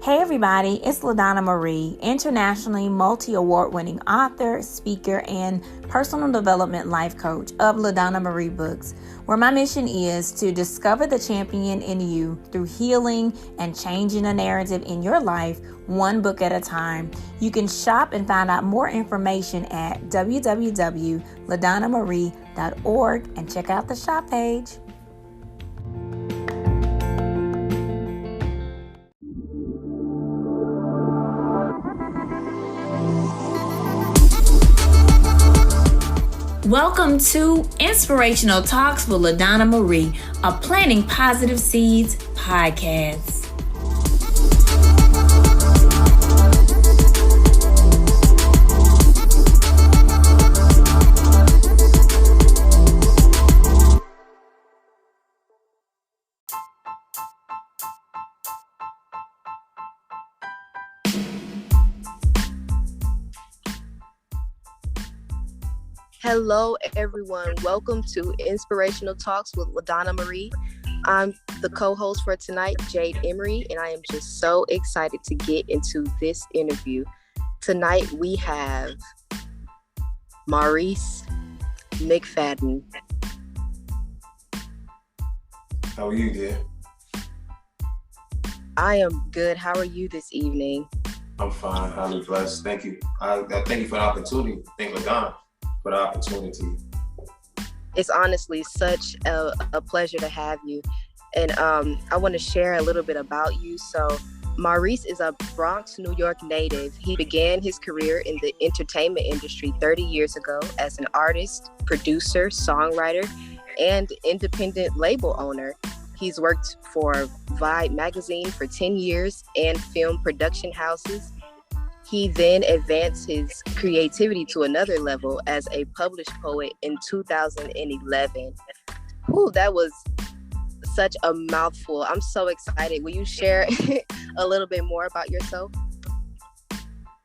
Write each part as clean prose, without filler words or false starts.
Hey everybody, it's LaDonna Marie, internationally multi-award winning author, speaker, and personal development life coach of LaDonna Marie Books, where my mission is to discover the champion in you through healing and changing the narrative in your life, one book at a time. You can shop and find out more information at www.ladonnamarie.org and check out the shop page. Welcome to Inspirational Talks with LaDonna Marie, a Planting Positive Seeds podcast. Hello, everyone. Welcome to Inspirational Talks with LaDonna Marie. I'm the co-host for tonight, Jade Emery, and I am just so excited to get into this interview. Tonight, we have Maurice McFadden. How are you, dear? I am good. How are you this evening? I'm fine. Highly blessed. Thank you. I thank you for the opportunity. Thank LaDonna for the opportunity. It's honestly such a pleasure to have you. And I want to share a little bit about you. So Maurice is a Bronx, New York native. He began his career in the entertainment industry 30 years ago as an artist, producer, songwriter, and independent label owner. He's worked for Vibe magazine for 10 years and film production houses. He then advanced his creativity to another level as a published poet in 2011. Whew, that was such a mouthful. I'm so excited. Will you share a little bit more about yourself?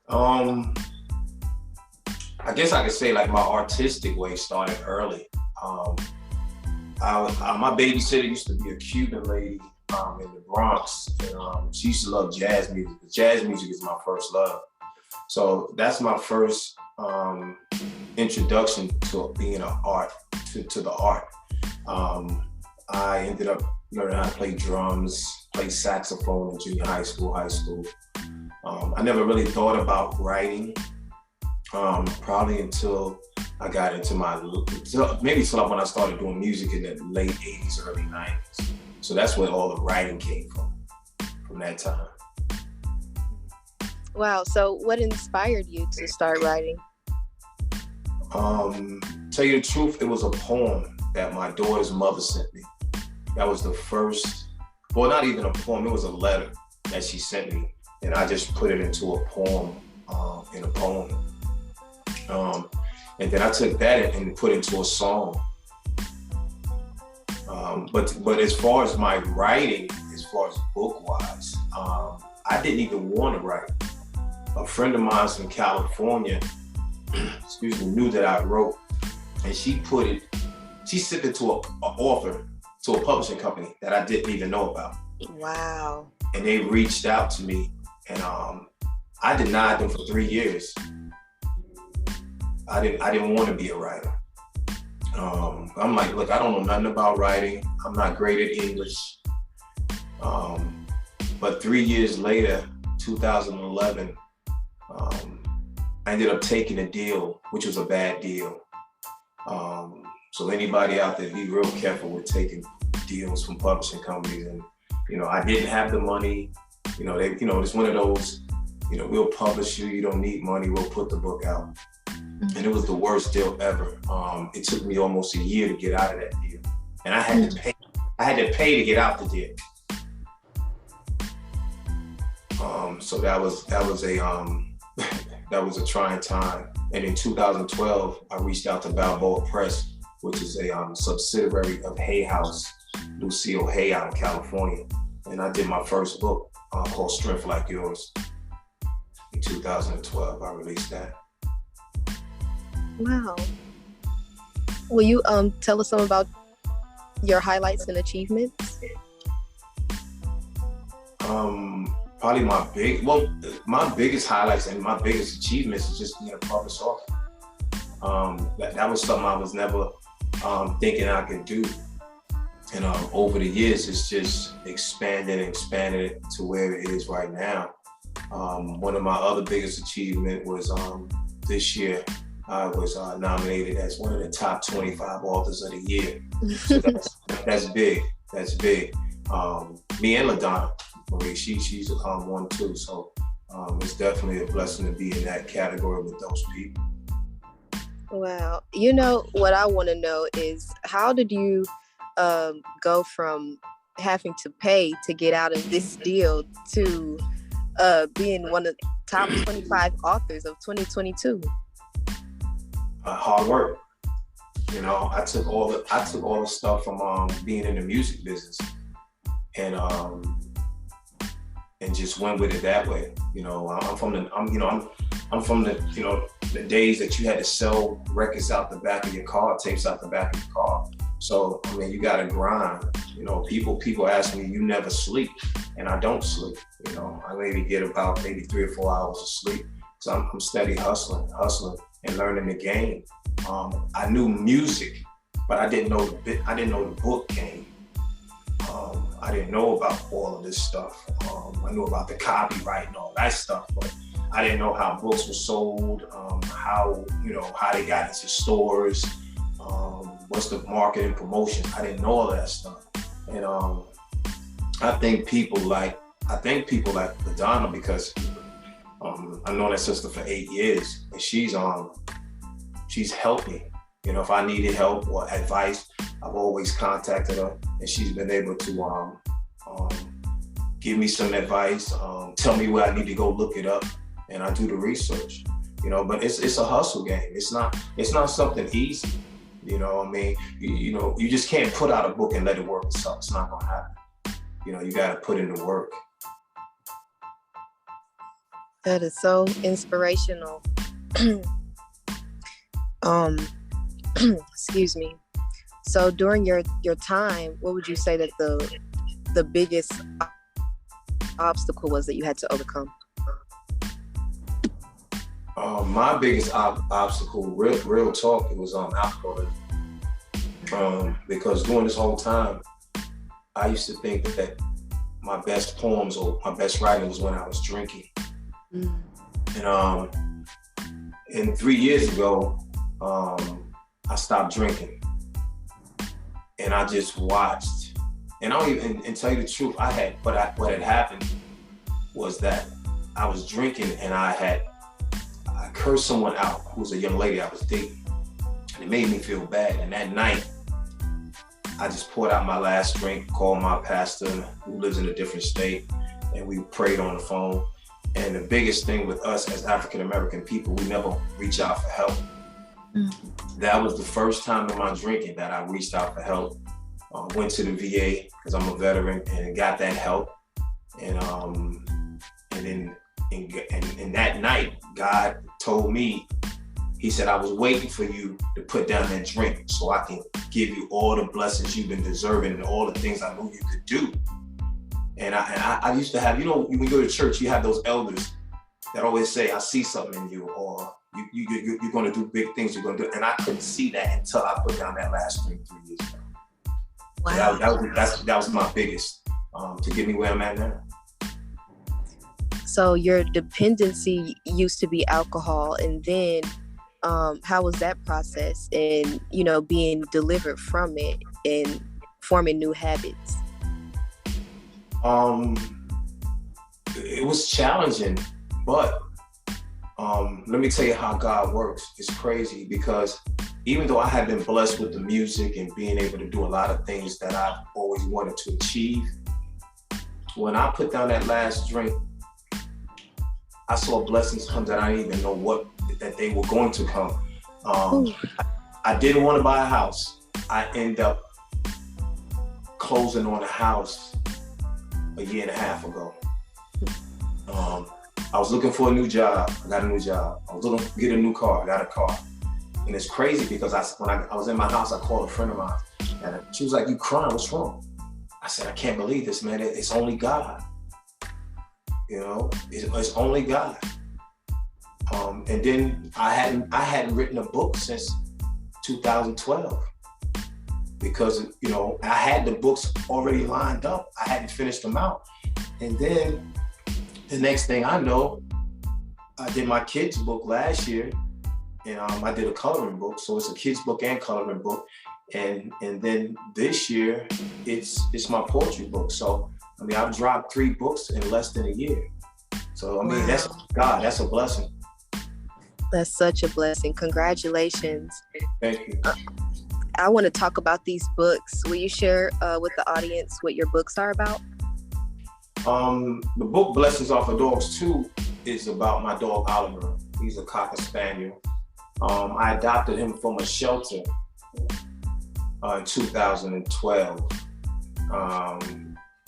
I guess I could say like my artistic way started early. My babysitter used to be a Cuban lady in the Bronx, and she used to love jazz music. Jazz music is my first love. So that's my first introduction to being an art, to the art. I ended up learning how to play drums, play saxophone in junior high school. I never really thought about writing, probably until I got into maybe till when I started doing music in the late 80s, early 90s. So that's where all the writing came from that time. Wow. So what inspired you to start writing? Tell you the truth, it was a poem that my daughter's mother sent me. That was the first, well, not even a poem, it was a letter that she sent me. And I just put it into a poem, in a poem. And then I took that and put it into a song. But as far as my writing, as far as book-wise, I didn't even want to write. A friend of mine from California, knew that I wrote, and she sent it to an author, to a publishing company that I didn't even know about. Wow. And they reached out to me, and I denied them for 3 years. I didn't want to be a writer. I'm like, look, I don't know nothing about writing. I'm not great at English. But 3 years later, 2011, I ended up taking a deal, which was a bad deal. So anybody out there, be real careful with taking deals from publishing companies. And, I didn't have the money. It's one of those, we'll publish you, you don't need money, we'll put the book out. And it was the worst deal ever. It took me almost a year to get out of that deal. And I had to pay to get out the deal. So that was a trying time. And in 2012, I reached out to Balboa Press, which is a subsidiary of Hay House, Lucille Hay out in California. And I did my first book called Strength Like Yours. In 2012, I released that. Wow. Will you tell us some about your highlights and achievements? Probably my biggest highlights and my biggest achievements is just being a public author. That was something I was never thinking I could do. And over the years, it's just expanded to where it is right now. One of my other biggest achievements was this year, I was nominated as one of the top 25 authors of the year. So that's big. That's big. Me and LaDonna Maurice, she's one too. So it's definitely a blessing to be in that category with those people. Wow. What I want to know is, how did you go from having to pay to get out of this deal to being one of the top 25 authors of 2022? Hard work. I took all the stuff from being in the music business and just went with it that way. I'm from the days that you had to sell records out the back of your car, tapes out the back of your car. So you gotta grind. People ask me, you never sleep, and I don't sleep. I maybe get about 3 or 4 hours of sleep. So I'm steady hustling and learning the game. I knew music, but I didn't know the book game. I didn't know about all of this stuff. I knew about the copyright and all that stuff, but I didn't know how books were sold, how they got into stores, what's the marketing promotion. I didn't know all that stuff. And I think people like LaDonna, because I've known that sister for 8 years, and she's helped me. If I needed help or advice, I've always contacted her, and she's been able to give me some advice, tell me where I need to go look it up, and I do the research. But it's a hustle game. It's not something easy. You just can't put out a book and let it work itself. It's not gonna happen. You gotta put in the work. That is so inspirational. Excuse me. So during your time, what would you say that the biggest obstacle was that you had to overcome? My biggest obstacle, real talk, it was alcoholism. Because during this whole time, I used to think that my best poems or my best writing was when I was drinking. And 3 years ago, I stopped drinking, and I just watched. And I don't even, and tell you the truth, what had happened was that I was drinking, and I cursed someone out who was a young lady I was dating, and it made me feel bad. And that night, I just poured out my last drink, called my pastor who lives in a different state, and we prayed on the phone. And the biggest thing with us as African-American people, we never reach out for help. That was the first time in my drinking that I reached out for help. Went to the VA, because I'm a veteran, and got that help. And that night, God told me, he said, I was waiting for you to put down that drink so I can give you all the blessings you've been deserving and all the things I knew you could do. And I used to have, when you go to church, you have those elders that always say, I see something in you, or you're going to do big things, you're going to do. And I couldn't see that until I put down that last drink 3 years ago. Wow. So that was my biggest, to get me where I'm at now. So your dependency used to be alcohol, and then how was that process, and being delivered from it and forming new habits? It was challenging, but let me tell you how God works. It's crazy, because even though I had been blessed with the music and being able to do a lot of things that I've always wanted to achieve, when I put down that last drink, I saw blessings come that I didn't even know that they were going to come. I didn't want to buy a house. I ended up closing on a house a year and a half ago. I was looking for a new job. I got a new job. I was looking to get a new car. I got a car. And it's crazy, because when I was in my house, I called a friend of mine, and she was like, "You crying? What's wrong?" I said, "I can't believe this, man. It's only God." It's only God. And then I hadn't written a book since 2012 because I had the books already lined up. I hadn't finished them out, and then the next thing I know, I did my kids book last year, and I did a coloring book. So it's a kids book and coloring book, and then this year it's my poetry book. So I've dropped 3 books in less than a year. So wow. That's God. That's a blessing. That's such a blessing. Congratulations. Thank you. I want to talk about these books. Will you share with the audience what your books are about? The book Blessings Off of Dogs 2 is about my dog Oliver. He's a Cocker Spaniel. I adopted him from a shelter in 2012.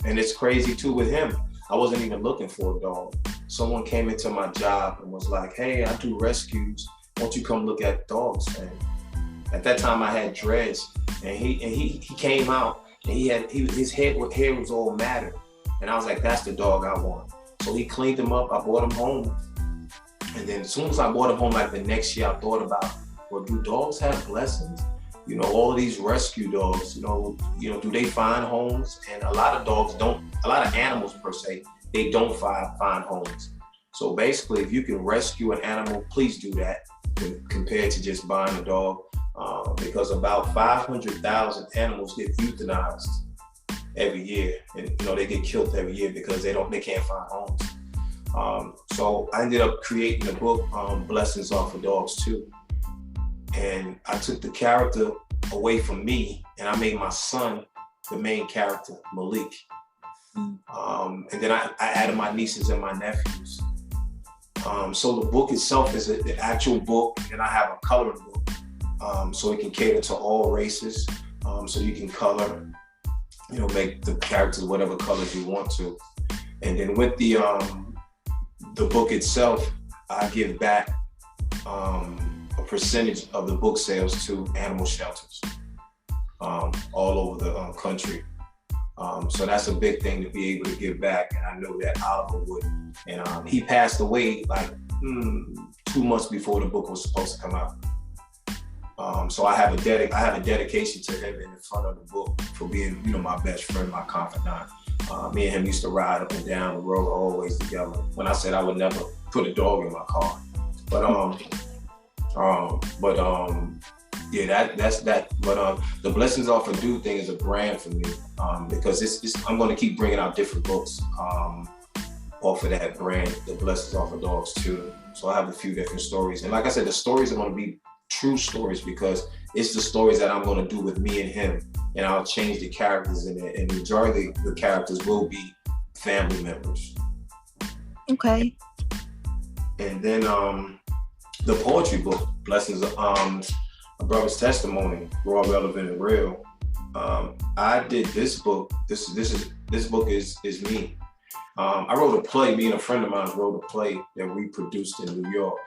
And it's crazy too with him. I wasn't even looking for a dog. Someone came into my job and was like, "Hey, I do rescues. Won't you come look at dogs?" And at that time I had dreads, and he came out and his hair was all matted. And I was like, "That's the dog I want." So he cleaned him up. I brought him home. And then as soon as I brought him home, like the next year, I thought about, well, do dogs have blessings? All of these rescue dogs, do they find homes? And a lot of dogs don't, a lot of animals per se, they don't find homes. So basically, if you can rescue an animal, please do that compared to just buying a dog. Because about 500,000 animals get euthanized every year. And, they get killed every year because they can't find homes. So I ended up creating a book, Blessings Off of Dogs 2. And I took the character away from me and I made my son the main character, Malik. And then I added my nieces and my nephews. So the book itself is the actual book, and I have a coloring book. So it can cater to all races. So you can color, make the characters whatever colors you want to. And then with the book itself, I give back a percentage of the book sales to animal shelters all over the country. So that's a big thing to be able to give back, and I know that Oliver would. And he passed away like 2 months before the book was supposed to come out. So I have a dedication to him in the front of the book for being, my best friend, my confidant. Me and him used to ride up and down the road always together. When I said I would never put a dog in my car, yeah, that's that. But the Blessings Off of Dude thing is a brand for me because I'm going to keep bringing out different books off of that brand, the Blessings Off of Dogs 2. So I have a few different stories, and like I said, the stories are going to be true stories because it's the stories that I'm going to do with me and him, and I'll change the characters in it, and the majority of the characters will be family members. Okay. And then the poetry book, Blessings, A Brother's Testimony, Raw, Relevant, and Real. I did this book. This book is me. I wrote a play. Me and a friend of mine wrote a play that we produced in New York,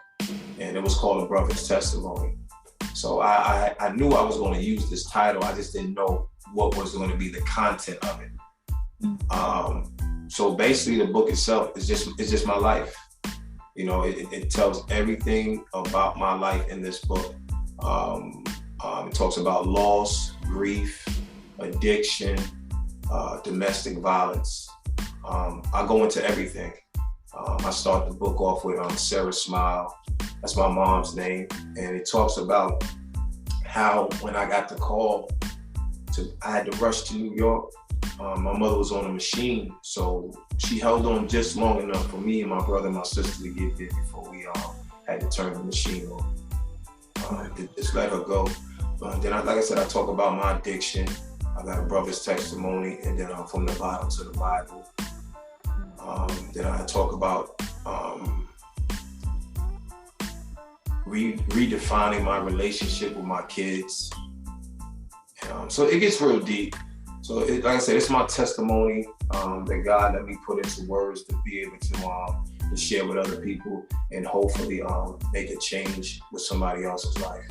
and it was called A Brother's Testimony. So I knew I was going to use this title. I just didn't know what was going to be the content of it. So basically, the book itself is just my life. It tells everything about my life in this book. It talks about loss, grief, addiction, domestic violence. I go into everything. I start the book off with Sarah Smile. That's my mom's name. And it talks about how when I got the call, I had to rush to New York. My mother was on a machine, so she held on just long enough for me and my brother and my sister to get there before we had to turn the machine off. To just let her go. Then, like I said, I talk about my addiction. I got a brother's testimony, and then from the Bible to the Bible. Then I talk about redefining my relationship with my kids. So it gets real deep. So like I said, it's my testimony that God let me put into words to be able to share with other people and hopefully make a change with somebody else's life.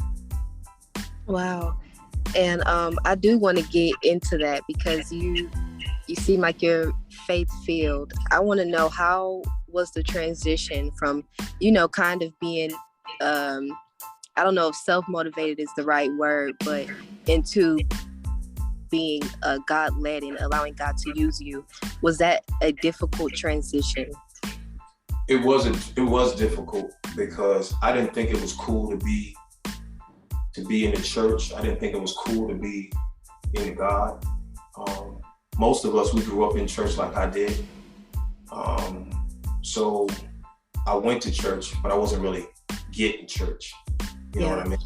Wow. And I do want to get into that because you You seem like you're faith-filled. I want to know, how was the transition from, kind of being, I don't know if self-motivated is the right word, but into being God-led and allowing God to use you? Was that a difficult transition? It was difficult because I didn't think it was cool to be in the church. I didn't think it was cool to be in God. Most of us, we grew up in church like I did. So I went to church, but I wasn't really getting church. You know what I mean?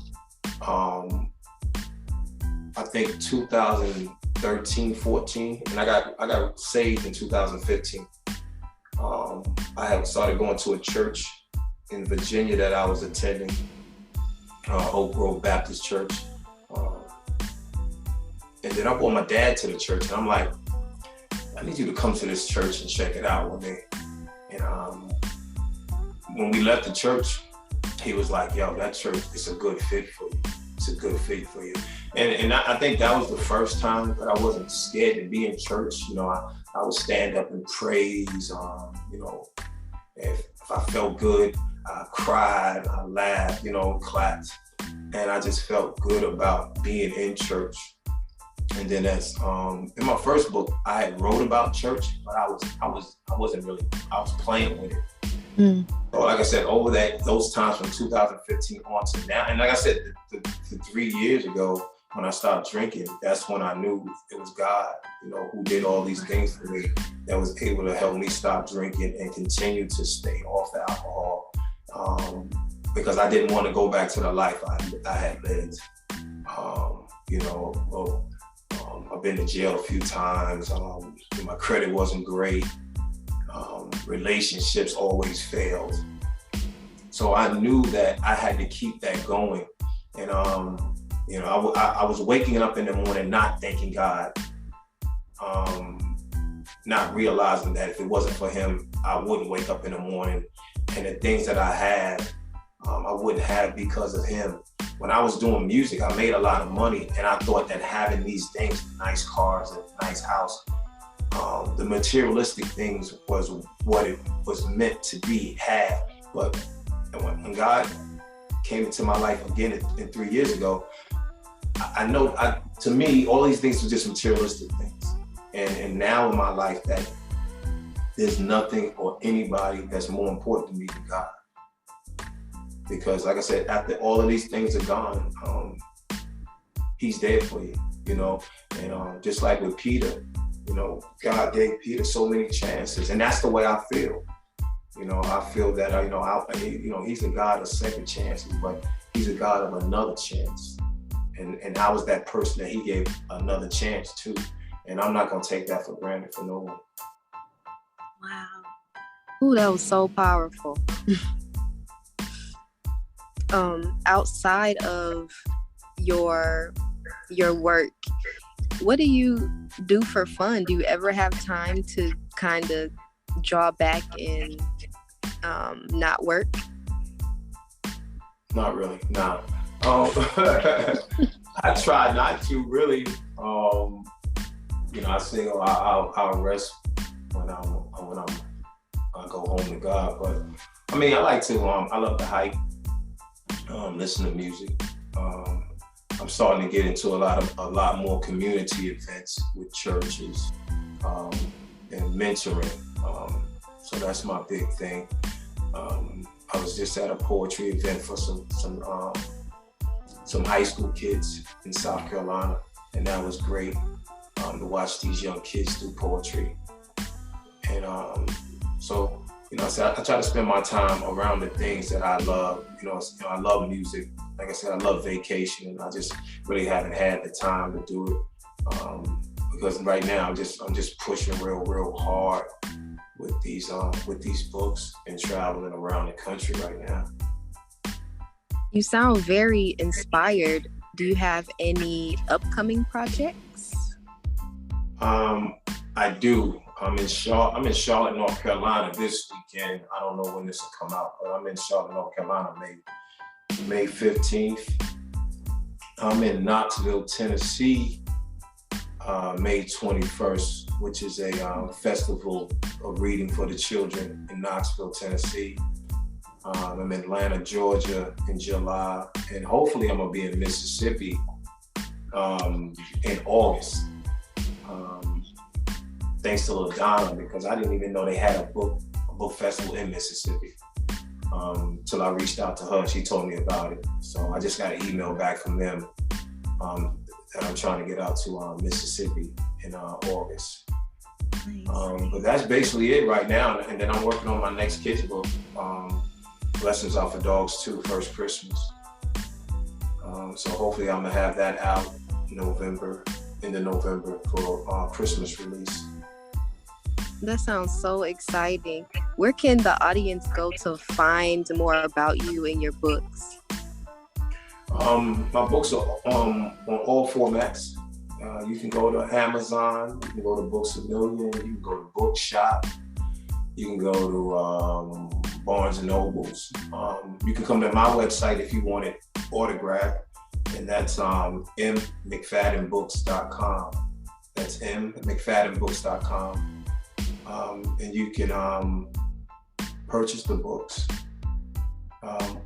I think 2013, 14, and I got saved in 2015. I had started going to a church in Virginia that I was attending, Oak Grove Baptist Church. And then I brought my dad to the church, and I'm like, I need you to come to this church and check it out with me. And when we left the church, he was like, yo, that church is a good fit for you. It's a good fit for you. And I think that was the first time that I wasn't scared to be in church. I would stand up and praise, if I felt good, I cried, I laughed, clapped. And I just felt good about being in church. And then as in my first book, I had wrote about church, but I wasn't really, I was playing with it. So like I said, over those times from 2015 on to now, and like I said, the 3 years ago when I stopped drinking, that's when I knew it was God, who did all these things for me, that was able to help me stop drinking and continue to stay off the alcohol, because I didn't want to go back to the life I had lived. I've been to jail a few times. My credit wasn't great. Relationships always failed. So I knew that I had to keep that going. And, I was waking up in the morning not thanking God, not realizing that if it wasn't for him, I wouldn't wake up in the morning. And the things that I had, I wouldn't have because of him. When I was doing music, I made a lot of money, and I thought that having these things, nice cars and nice house, the materialistic things was what it was meant to be, had. But when God came into my life again in 3 years ago, I know, to me, all these things were just materialistic things. And now in my life, that there's nothing or anybody that's more important to me than God. Because like I said, after all of these things are gone, he's there for you, and just like with Peter, God gave Peter so many chances, and that's the way I feel. I feel that, he's a God of second chances, but he's a God of another chance. And I was that person that he gave another chance to. And I'm not gonna take that for granted for no one. Wow. Ooh, that was so powerful. Outside of your work, what do you do for fun? Do you ever have time to kind of draw back and not work? Not really, no. I try not to really. I sing. I'll rest when I go home to God. But I mean, I like to. I love to hike. Listen to music. I'm starting to get into a lot more community events with churches and mentoring. So that's my big thing. I was just at a poetry event for some high school kids in South Carolina, and that was great to watch these young kids do poetry. And so I try to spend my time around the things that I love. I love music. Like I said, I love vacation, and I just really haven't had the time to do it because right now I'm just pushing real hard with these books and traveling around the country right now. You sound very inspired. Do you have any upcoming projects? I do. I'm in Charlotte, North Carolina this weekend. I don't know when this will come out, but I'm in Charlotte, North Carolina, May 15th. I'm in Knoxville, Tennessee, May 21st, which is a festival of reading for the children in Knoxville, Tennessee. I'm in Atlanta, Georgia in July, and hopefully I'm gonna be in Mississippi in August. Thanks to LaDonna, because I didn't even know they had a book festival in Mississippi. Till I reached out to her, she told me about it. So I just got an email back from them that I'm trying to get out to Mississippi in August. Nice. But that's basically it right now. And then I'm working on my next kids book, Lessons Are for Dogs Too, First Christmas. So hopefully I'm gonna have that out in November for Christmas release. That sounds so exciting. Where can the audience go to find more about you and your books? My books are on all formats. You can go to Amazon, you can go to Books A Million, you can go to Bookshop, you can go to Barnes and Nobles. You can come to my website if you want it autographed, and that's mcfaddenbooks.com. That's mcfaddenbooks.com. And you can purchase the books.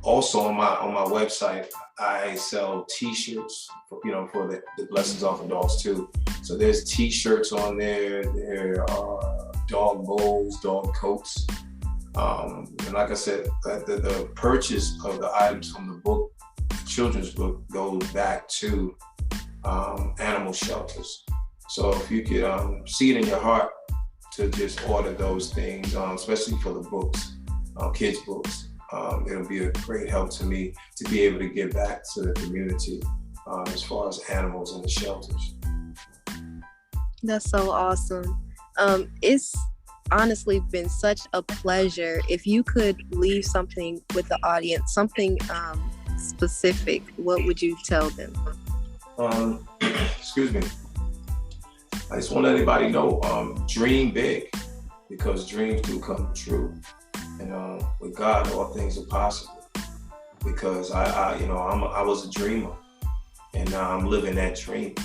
Also on my website, I sell T-shirts, for the Lessons Are for Dogs Too. So there's T-shirts on there. There are dog bowls, dog coats, and like I said, the purchase of the items from the book, the children's book, goes back to animal shelters. So if you could see it in your heart to just order those things, especially for the books, kids' books. It'll be a great help to me to be able to give back to the community as far as animals in the shelters. That's so awesome. It's honestly been such a pleasure. If you could leave something with the audience, something specific, what would you tell them? Excuse me. I just want everybody to know, dream big, because dreams do come true. And with God, all things are possible. Because I was a dreamer, and now I'm living that dream.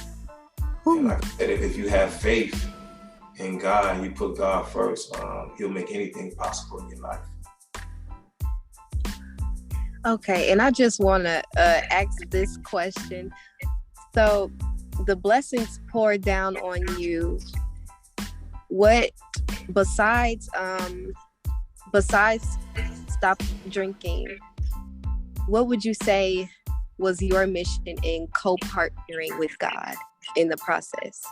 Ooh. And like I said, if you have faith in God and you put God first, He'll make anything possible in your life. Okay, and I just want to ask this question. So, the blessings pour down on you. What besides stop drinking, what would you say was your mission in co-partnering with God in the process?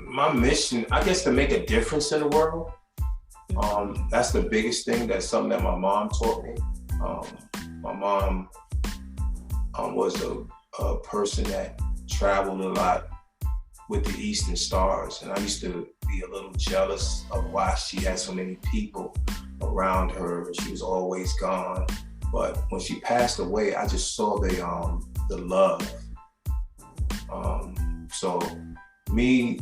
My mission, I guess, to make a difference in the world. That's the biggest thing. That's something that my mom taught me. My mom was a person that traveled a lot with the Eastern Stars, and I used to be a little jealous of why she had so many people around her. She was always gone, but when she passed away, I just saw the love. So me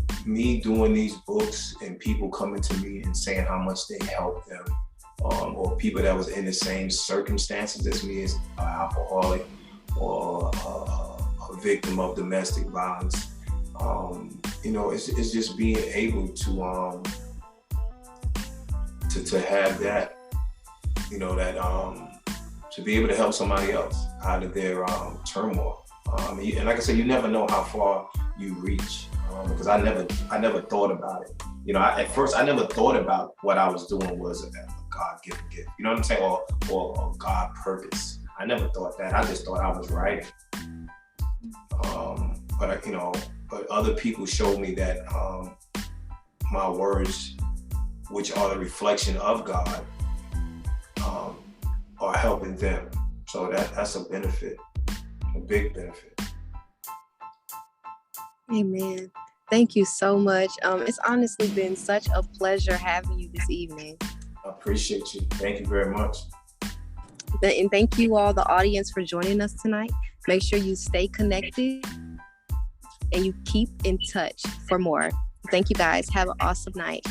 doing these books and people coming to me and saying how much they helped them, or people that was in the same circumstances as me, as an alcoholic or a victim of domestic violence. It's just being able to have that, to be able to help somebody else out of their turmoil. And like I said, you never know how far you reach, because I never thought about it. At first I never thought about what I was doing was a God-given gift. You know what I'm saying? Or God purpose. I never thought that. I just thought I was writing. But other people showed me that my words, which are the reflection of God, are helping them. So that's a benefit, a big benefit. Amen. Thank you so much. It's honestly been such a pleasure having you this evening. I appreciate you. Thank you very much. And thank you all, the audience, for joining us tonight. Make sure you stay connected and you keep in touch for more. Thank you guys. Have an awesome night.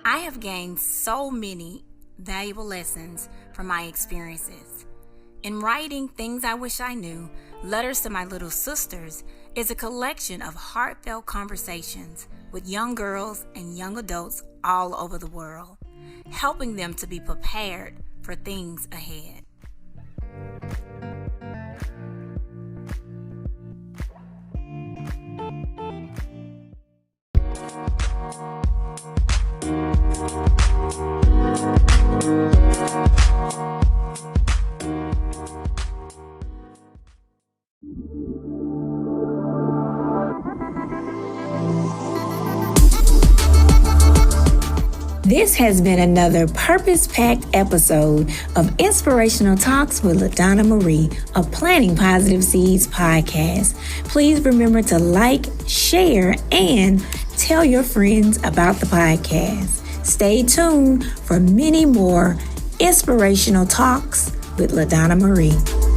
I have gained so many valuable lessons from my experiences. In writing Things I Wish I Knew, Letters to My Little Sisters is a collection of heartfelt conversations with young girls and young adults all over the world, helping them to be prepared for things ahead. This has been another purpose-packed episode of Inspirational Talks with LaDonna Marie of Planting Positive Seeds podcast. Please remember to like, share, and tell your friends about the podcast. Stay tuned for many more Inspirational Talks with LaDonna Marie.